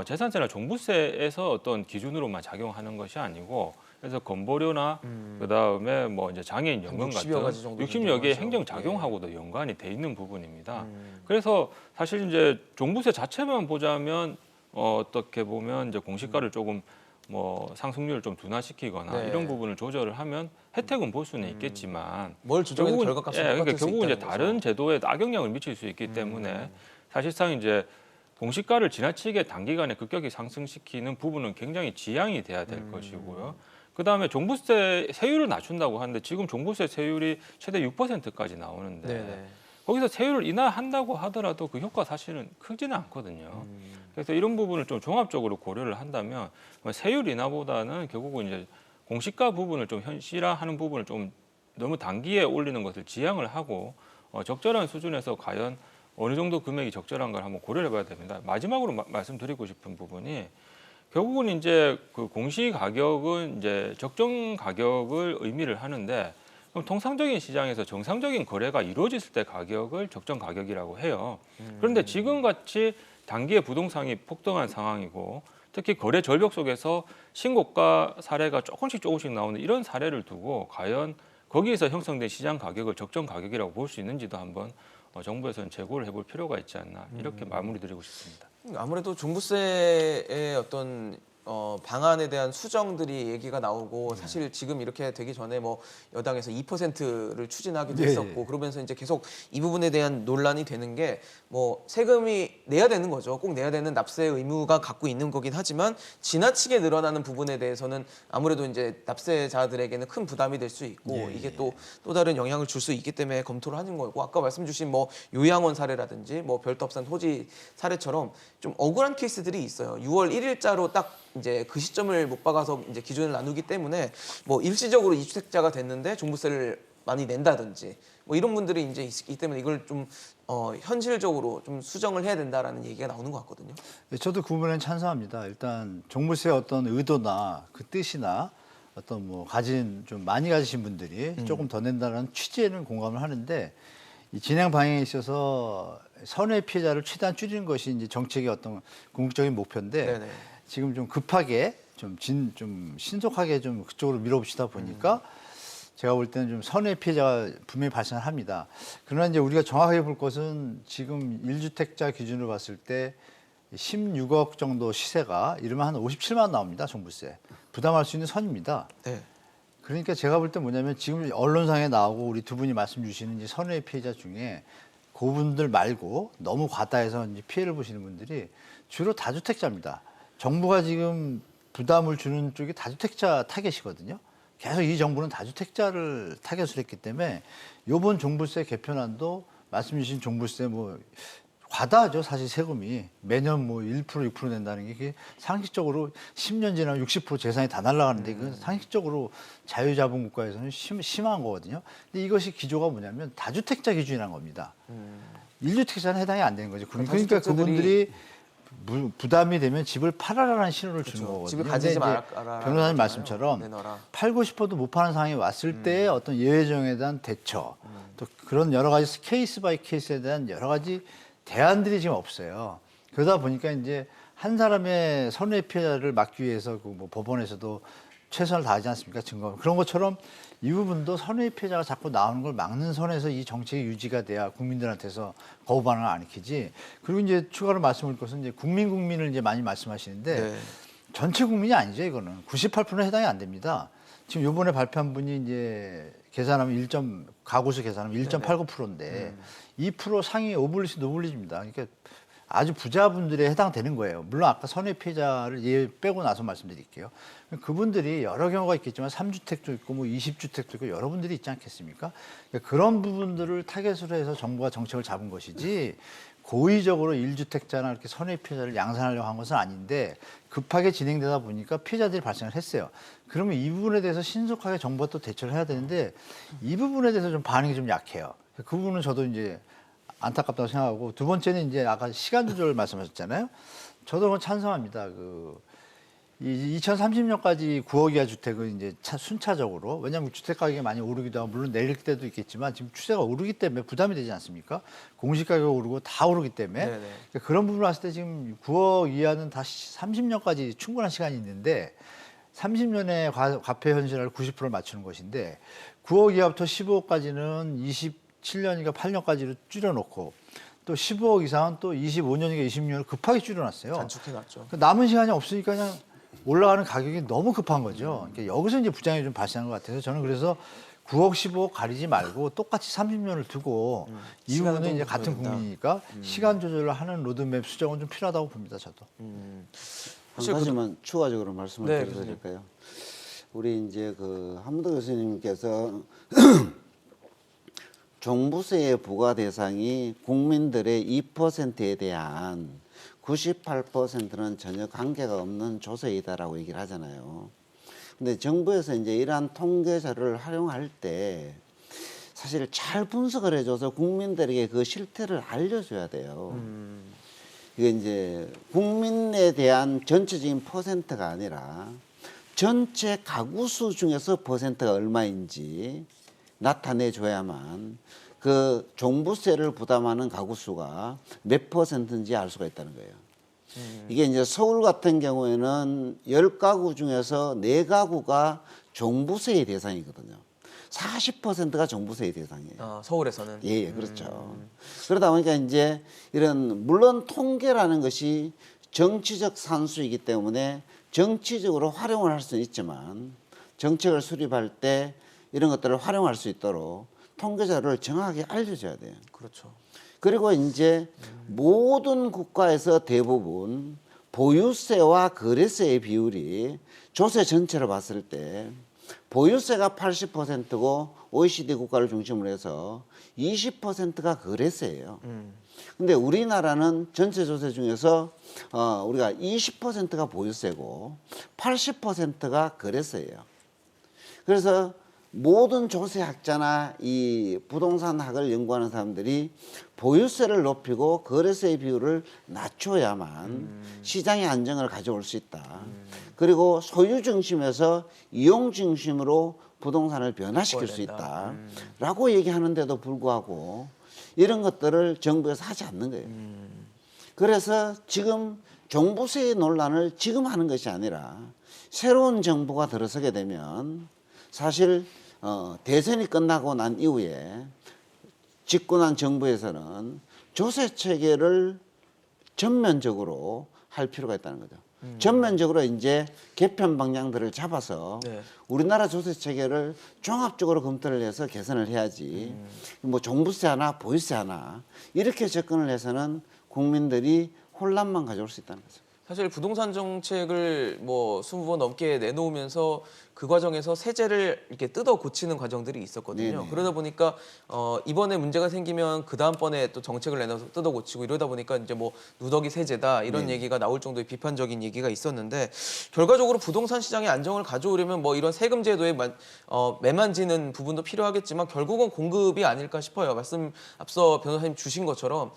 재산세나 종부세에서 어떤 기준으로만 작용하는 것이 아니고 그래서 건보료나 그다음에 뭐 이제 장애인 연금 60여 같은 가지 정도 60여 개의 존재하죠. 행정 작용하고도 연관이 돼 있는 부분입니다. 그래서 사실 이제 종부세 자체만 보자면 어떻게 보면 이제 공시가를 조금 뭐 상승률을 좀 둔화시키거나 네. 이런 부분을 조절을 하면 혜택은 볼 수는 있겠지만 뭘 조정해도 결국은- 결과값은 예, 똑같을 그러니까 수 결국은 이제 있다는 다른 거죠. 제도에 악영향을 미칠 수 있기 때문에 사실상 이제 공시가를 지나치게 단기간에 급격히 상승시키는 부분은 굉장히 지양이 돼야 될 것이고요. 그다음에 종부세 세율을 낮춘다고 하는데 지금 종부세 세율이 최대 6%까지 나오는데 네네. 거기서 세율을 인하한다고 하더라도 그 효과 사실은 크지는 않거든요. 그래서 이런 부분을 좀 종합적으로 고려를 한다면 세율 인하보다는 결국은 이제 공시가 부분을 좀 현실화하는 부분을 좀 너무 단기에 올리는 것을 지양을 하고 적절한 수준에서 과연 어느 정도 금액이 적절한 걸 한번 고려해 봐야 됩니다. 마지막으로 말씀드리고 싶은 부분이 결국은 이제 그 공시 가격은 이제 적정 가격을 의미를 하는데 그럼 통상적인 시장에서 정상적인 거래가 이루어졌을 때 가격을 적정 가격이라고 해요. 그런데 지금 같이 단기에 부동산이 폭등한 상황이고 특히 거래 절벽 속에서 신고가 사례가 조금씩 나오는 이런 사례를 두고 과연 거기에서 형성된 시장 가격을 적정 가격이라고 볼 수 있는지도 한번 정부에서는 재고를 해볼 필요가 있지 않나 이렇게 마무리드리고 싶습니다. 아무래도 종부세의 어떤 방안에 대한 수정들이 얘기가 나오고 사실 지금 이렇게 되기 전에 뭐 여당에서 2%를 추진하기도 예, 했었고 예. 그러면서 이제 계속 이 부분에 대한 논란이 되는 게 뭐 세금이 내야 되는 거죠. 꼭 내야 되는 납세 의무가 갖고 있는 거긴 하지만 지나치게 늘어나는 부분에 대해서는 아무래도 이제 납세자들에게는 큰 부담이 될 수 있고 예, 이게 예. 또 다른 영향을 줄 수 있기 때문에 검토를 하는 거고 아까 말씀 주신 뭐 요양원 사례라든지 뭐 별도 합산 토지 사례처럼 좀 억울한 케이스들이 있어요. 6월 1일자로 딱 이제 그 시점을 못 박아서 이제 기준을 나누기 때문에 뭐 일시적으로 이주택자가 됐는데 종부세를 많이 낸다든지 뭐 이런 분들이 이제 있기 때문에 이걸 좀 현실적으로 좀 수정을 해야 된다라는 얘기가 나오는 것 같거든요. 저도 그 부분에 찬성합니다. 일단 종부세의 어떤 의도나 그 뜻이나 어떤 뭐 좀 많이 가지신 분들이 조금 더 낸다는 취지에는 공감을 하는데 이 진행 방향에 있어서 선의 피해자를 최대한 줄이는 것이 이제 정책의 어떤 궁극적인 목표인데 네네. 지금 좀 급하게 좀 신속하게 좀 그쪽으로 밀어붙이다 보니까 제가 볼 때는 좀 선의 피해자가 분명히 발생합니다. 그러나 이제 우리가 정확하게 볼 것은 지금 1주택자 기준으로 봤을 때 16억 정도 시세가 이러면 한 57만 원 나옵니다. 종부세. 부담할 수 있는 선입니다. 네. 그러니까 제가 볼 때 뭐냐면 지금 언론상에 나오고 우리 두 분이 말씀 주시는 이제 선의 피해자 중에 그분들 말고 너무 과다해서 이제 피해를 보시는 분들이 주로 다주택자입니다. 정부가 지금 부담을 주는 쪽이 다주택자 타겟이거든요. 계속 이 정부는 다주택자를 타겟으로 했기 때문에 이번 종부세 개편안도 말씀 주신 종부세 뭐 과다하죠. 사실 세금이 매년 뭐 1% 6% 낸다는 게 상식적으로 10년 지나면 60% 재산이 다 날아가는데 그 상식적으로 자유자본 국가에서는 심한 거거든요. 근데 이것이 기조가 뭐냐면 다주택자 기준이라는 겁니다. 1주택자는 해당이 안 되는 거죠. 그러니까 다주택자들이 그분들이 부담이 되면 집을 팔아라는 신호를 주는 그렇죠. 거거든요. 집을 가지지 근데 이제 말아라. 변호사님 말씀처럼 내놔라. 팔고 싶어도 못 파는 상황이 왔을 때 어떤 예외정에 대한 대처 또 그런 여러 가지 케이스 바이 케이스에 대한 여러 가지 대안들이 지금 없어요. 그러다 보니까 이제 한 사람의 손해 피해자를 막기 위해서 그 뭐 법원에서도 최선을 다하지 않습니까? 증거. 그런 것처럼 이 부분도 선의 피해자가 자꾸 나오는 걸 막는 선에서 이 정책이 유지가 돼야 국민들한테서 거부 반응을 안 일으키지. 그리고 이제 추가로 말씀드릴 것은 이제 국민을 이제 많이 말씀하시는데 네. 전체 국민이 아니죠, 이거는. 98%는 해당이 안 됩니다. 지금 요번에 발표한 분이 이제 계산하면 가구수 계산하면 1.89%인데 2% 상위 오블리주 노블리주입니다. 그러니까 아주 부자분들에 해당되는 거예요. 물론 아까 선의 피해자를 예 빼고 나서 말씀드릴게요. 그분들이 여러 경우가 있겠지만 3주택도 있고 뭐 20주택도 있고 여러분들이 있지 않겠습니까? 그러니까 그런 부분들을 타겟으로 해서 정부가 정책을 잡은 것이지 고의적으로 1주택자나 이렇게 선의 피해자를 양산하려고 한 것은 아닌데 급하게 진행되다 보니까 피해자들이 발생을 했어요. 그러면 이 부분에 대해서 신속하게 정부가 또 대처를 해야 되는데 이 부분에 대해서 좀 반응이 좀 약해요. 그 부분은 저도 이제 안타깝다고 생각하고 두 번째는 이제 아까 시간 조절 말씀하셨잖아요. 저도 그건 찬성합니다. 이 2030년까지 9억 이하 주택은 이제 순차적으로 왜냐하면 주택 가격이 많이 오르기도 하고 물론 내릴 때도 있겠지만 지금 추세가 오르기 때문에 부담이 되지 않습니까? 공시 가격 오르고 다 오르기 때문에 네네. 그러니까 그런 부분을 봤을 때 지금 9억 이하는 다시 30년까지 충분한 시간이 있는데 30년의 과표 현실을 90%를 맞추는 것인데 9억 이하부터 15억까지는 27년이니까 8년까지로 줄여놓고 또 15억 이상은 또 25년이니까 20년을 급하게 줄여놨어요. 단축해놨죠. 그러니까 남은 시간이 없으니까 그냥 올라가는 가격이 너무 급한 거죠. 그러니까 여기서 이제 부작용이 좀 발생한 것 같아서 저는 그래서 9억, 15억 가리지 말고 똑같이 30년을 두고 이 시간을 부분은 이제 좀 같은 줘야 된다. 국민이니까 시간 조절을 하는 로드맵 수정은 좀 필요하다고 봅니다. 저도. 한 사실 가지만 추가적으로 말씀을 네, 드려도 교수님. 될까요? 우리 이제 한문도 교수님께서 종부세의 부과 대상이 국민들의 2%에 대한 98%는 전혀 관계가 없는 조세이다라고 얘기를 하잖아요. 근데 정부에서 이제 이러한 통계 자료를 활용할 때 사실 잘 분석을 해줘서 국민들에게 그 실태를 알려줘야 돼요. 이게 이제 국민에 대한 전체적인 퍼센트가 아니라 전체 가구 수 중에서 퍼센트가 얼마인지 나타내줘야만 그 종부세를 부담하는 가구 수가 몇 퍼센트인지 알 수가 있다는 거예요. 이게 이제 서울 같은 경우에는 10가구 중에서 4가구가 종부세의 대상이거든요. 40%가 종부세의 대상이에요. 서울에서는. 예, 그렇죠. 그러다 보니까 이제 물론 통계라는 것이 정치적 산수이기 때문에 정치적으로 활용을 할 수는 있지만 정책을 수립할 때 이런 것들을 활용할 수 있도록 통계 자료를 정확하게 알려줘야 돼요. 그렇죠. 그리고 이제 모든 국가에서 대부분 보유세와 거래세의 비율이 조세 전체를 봤을 때 보유세가 80%고 OECD 국가를 중심으로 해서 20%가 거래세예요. 근데 우리나라는 전체 조세 중에서 우리가 20%가 보유세고 80%가 거래세예요. 그래서 모든 조세학자나 이 부동산학을 연구하는 사람들이 보유세를 높이고 거래세의 비율을 낮춰야만 시장의 안정을 가져올 수 있다. 그리고 소유 중심에서 이용 중심으로 부동산을 변화시킬 수 있다. 라고 얘기하는데도 불구하고 이런 것들을 정부에서 하지 않는 거예요. 그래서 지금 종부세의 논란을 지금 하는 것이 아니라 새로운 정부가 들어서게 되면 사실 대선이 끝나고 난 이후에 집권한 정부에서는 조세 체계를 전면적으로 할 필요가 있다는 거죠. 전면적으로 이제 개편 방향들을 잡아서 네. 우리나라 조세 체계를 종합적으로 검토를 해서 개선을 해야지 뭐 종부세 하나 보유세 하나 이렇게 접근을 해서는 국민들이 혼란만 가져올 수 있다는 거죠. 사실 부동산 정책을 뭐 20번 넘게 내놓으면서 그 과정에서 세제를 이렇게 뜯어 고치는 과정들이 있었거든요. 네네. 그러다 보니까 이번에 문제가 생기면 그 다음번에 또 정책을 내놔서 뜯어 고치고 이러다 보니까 이제 뭐 누더기 세제다 이런 얘기가 나올 정도의 비판적인 얘기가 있었는데 결과적으로 부동산 시장의 안정을 가져오려면 뭐 이런 세금 제도에 매만지는 부분도 필요하겠지만 결국은 공급이 아닐까 싶어요. 말씀 앞서 변호사님 주신 것처럼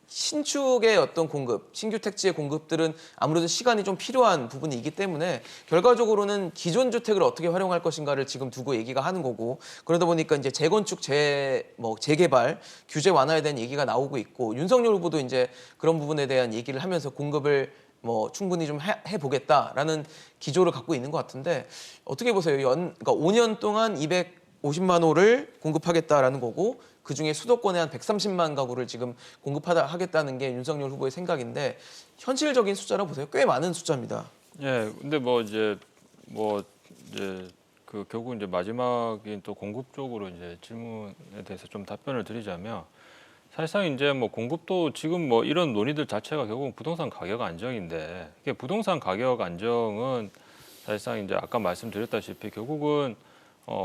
신축의 어떤 공급, 신규 택지의 공급들은 아무래도 시간이 좀 필요한 부분이기 때문에 결과적으로는 기존 주택을 어떻게 활용할 것인가를 지금 두고 얘기가 하는 거고 그러다 보니까 이제 재건축, 재개발 규제 완화에 대한 얘기가 나오고 있고 윤석열 후보도 이제 그런 부분에 대한 얘기를 하면서 공급을 뭐 충분히 좀 해보겠다라는 기조를 갖고 있는 것 같은데 어떻게 보세요? 그러니까 5년 동안 250만 호를 공급하겠다라는 거고 그 중에 수도권에 한 130만 가구를 지금 공급하겠다는 게 윤석열 후보의 생각인데 현실적인 숫자라고 보세요? 꽤 많은 숫자입니다. 예, 근데 이제 그 결국 이제 마지막인 또 공급 쪽으로 이제 질문에 대해서 좀 답변을 드리자면 사실상 이제 뭐 공급도 지금 뭐 이런 논의들 자체가 결국 부동산 가격 안정인데 이게 부동산 가격 안정은 사실상 이제 아까 말씀드렸다시피 결국은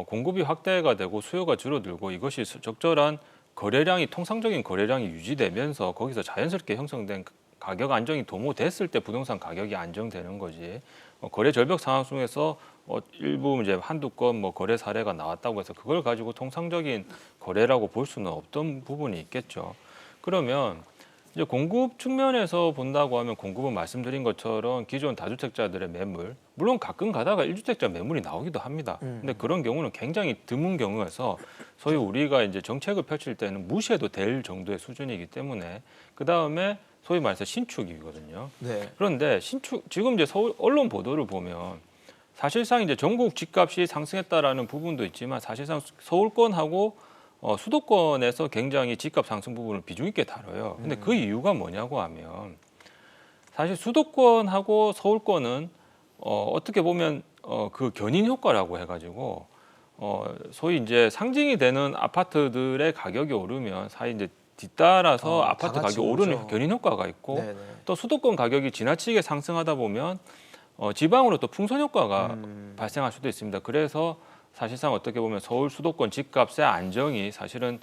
공급이 확대가 되고 수요가 줄어들고 이것이 적절한 거래량이 통상적인 거래량이 유지되면서 거기서 자연스럽게 형성된 가격 안정이 도모됐을 때 부동산 가격이 안정되는 거지. 거래 절벽 상황 속에서 일부 이제 한두 건 뭐 거래 사례가 나왔다고 해서 그걸 가지고 통상적인 거래라고 볼 수는 없던 부분이 있겠죠. 그러면 이제 공급 측면에서 본다고 하면 공급은 말씀드린 것처럼 기존 다주택자들의 매물, 물론 가끔 가다가 1주택자 매물이 나오기도 합니다. 근데 그런 경우는 굉장히 드문 경우여서 소위 우리가 이제 정책을 펼칠 때는 무시해도 될 정도의 수준이기 때문에 그 다음에 소위 말해서 신축이거든요. 네. 그런데 지금 이제 서울 언론 보도를 보면 사실상 이제 전국 집값이 상승했다라는 부분도 있지만 사실상 서울권하고 수도권에서 굉장히 집값 상승 부분을 비중 있게 다뤄요. 근데 그 이유가 뭐냐고 하면 사실 수도권하고 서울권은 어떻게 보면 그 견인 효과라고 해가지고 소위 이제 상징이 되는 아파트들의 가격이 오르면 사실 이제 뒤따라서 아파트 다 같이 가격이 오르는 오르죠. 견인 효과가 있고 네네. 또 수도권 가격이 지나치게 상승하다 보면 지방으로 또 풍선 효과가 발생할 수도 있습니다. 그래서 사실상 어떻게 보면 서울 수도권 집값의 안정이 사실은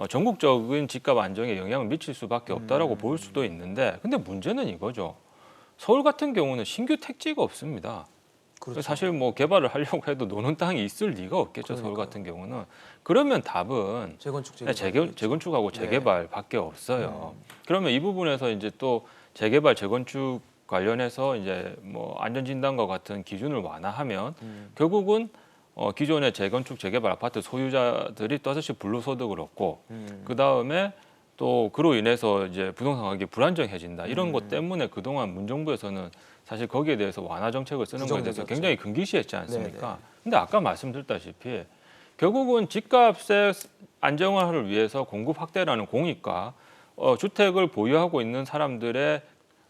전국적인 집값 안정에 영향을 미칠 수밖에 없다라고 볼 수도 있는데 근데 문제는 이거죠. 서울 같은 경우는 신규 택지가 없습니다. 그렇죠. 사실 뭐 개발을 하려고 해도 노는 땅이 있을 리가 없겠죠. 서울 그러니까요. 같은 경우는. 그러면 답은 재건축 재건축하고 네. 재개발밖에 없어요. 그러면 이 부분에서 이제 또 재개발 재건축 관련해서 이제 뭐 안전진단과 같은 기준을 완화하면 결국은 기존의 재건축 재개발 아파트 소유자들이 또다시 불로소득을 얻고 그 다음에 또 그로 인해서 이제 부동산 가격이 불안정해진다 이런 것 때문에 그동안 문정부에서는 사실 거기에 대해서 완화 정책을 쓰는 것에 대해서 부정적이었죠. 굉장히 금기시했지 않습니까? 네네. 근데 아까 말씀드렸다시피 결국은 집값의 안정화를 위해서 공급 확대라는 공익과 주택을 보유하고 있는 사람들의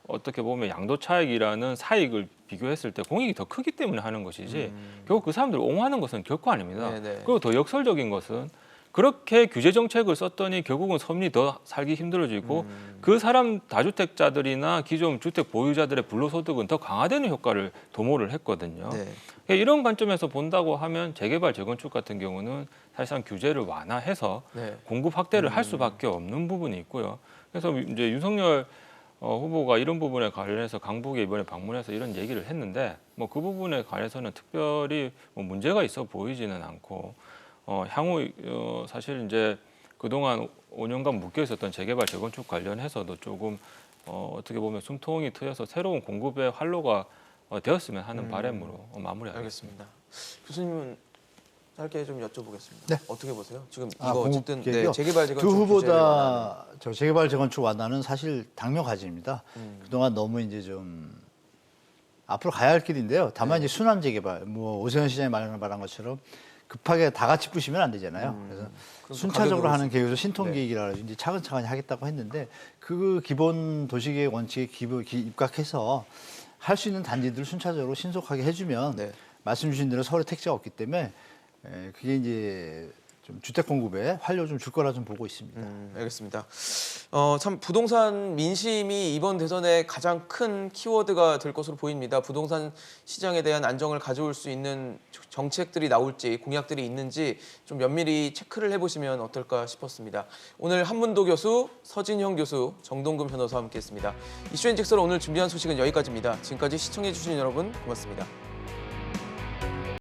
어떻게 보면 양도 차익이라는 사익을 비교했을 때 공익이 더 크기 때문에 하는 것이지 결국 그 사람들을 옹호하는 것은 결코 아닙니다. 네네. 그리고 더 역설적인 것은 그렇게 규제 정책을 썼더니 결국은 서민이 더 살기 힘들어지고 그 사람 다주택자들이나 기존 주택 보유자들의 불로소득은 더 강화되는 효과를 도모를 했거든요. 네. 이런 관점에서 본다고 하면 재개발 재건축 같은 경우는 사실상 규제를 완화해서 네. 공급 확대를 할 수밖에 없는 부분이 있고요. 그래서 이제 윤석열 후보가 이런 부분에 관련해서 강북에 이번에 방문해서 이런 얘기를 했는데 뭐 그 부분에 관해서는 특별히 뭐 문제가 있어 보이지는 않고 향후 사실 이제 그동안 5년간 묶여 있었던 재개발 재건축 관련해서도 조금 어떻게 보면 숨통이 트여서 새로운 공급의 활로가 되었으면 하는 바람으로 마무리하겠습니다. 알겠습니다. 교수님은 짧게 좀 여쭤보겠습니다. 네. 어떻게 보세요? 지금 아, 이거 어쨌든 공급 계획이요? 재개발 재건축 두 후보 규제를 다 저 재개발 재건축 완화는 사실 당면 과제입니다. 그동안 너무 이제 좀 앞으로 가야 할 길인데요. 다만 이제 순환 재개발, 뭐 오세훈 시장이 말한 것처럼 급하게 다 같이 부시면 안 되잖아요. 그래서 순차적으로 가격이 하는 계획에서 신통 네. 계획이라 가지고 이제 차근차근히 하겠다고 했는데 그 기본 도시계획 원칙에 입각해서 할 수 있는 단지들을 순차적으로 신속하게 해주면 네. 말씀 주신 대로 서울에 택지가 없기 때문에 그게 이제 좀 주택 공급에 활력 좀 줄 거라 좀 보고 있습니다. 알겠습니다. 참 부동산 민심이 이번 대선의 가장 큰 키워드가 될 것으로 보입니다. 부동산 시장에 대한 안정을 가져올 수 있는 정책들이 나올지 공약들이 있는지 좀 면밀히 체크를 해보시면 어떨까 싶었습니다. 오늘 한문도 교수, 서진형 교수, 정동근 변호사와 함께했습니다. 이슈앤직설 오늘 준비한 소식은 여기까지입니다. 지금까지 시청해주신 여러분 고맙습니다.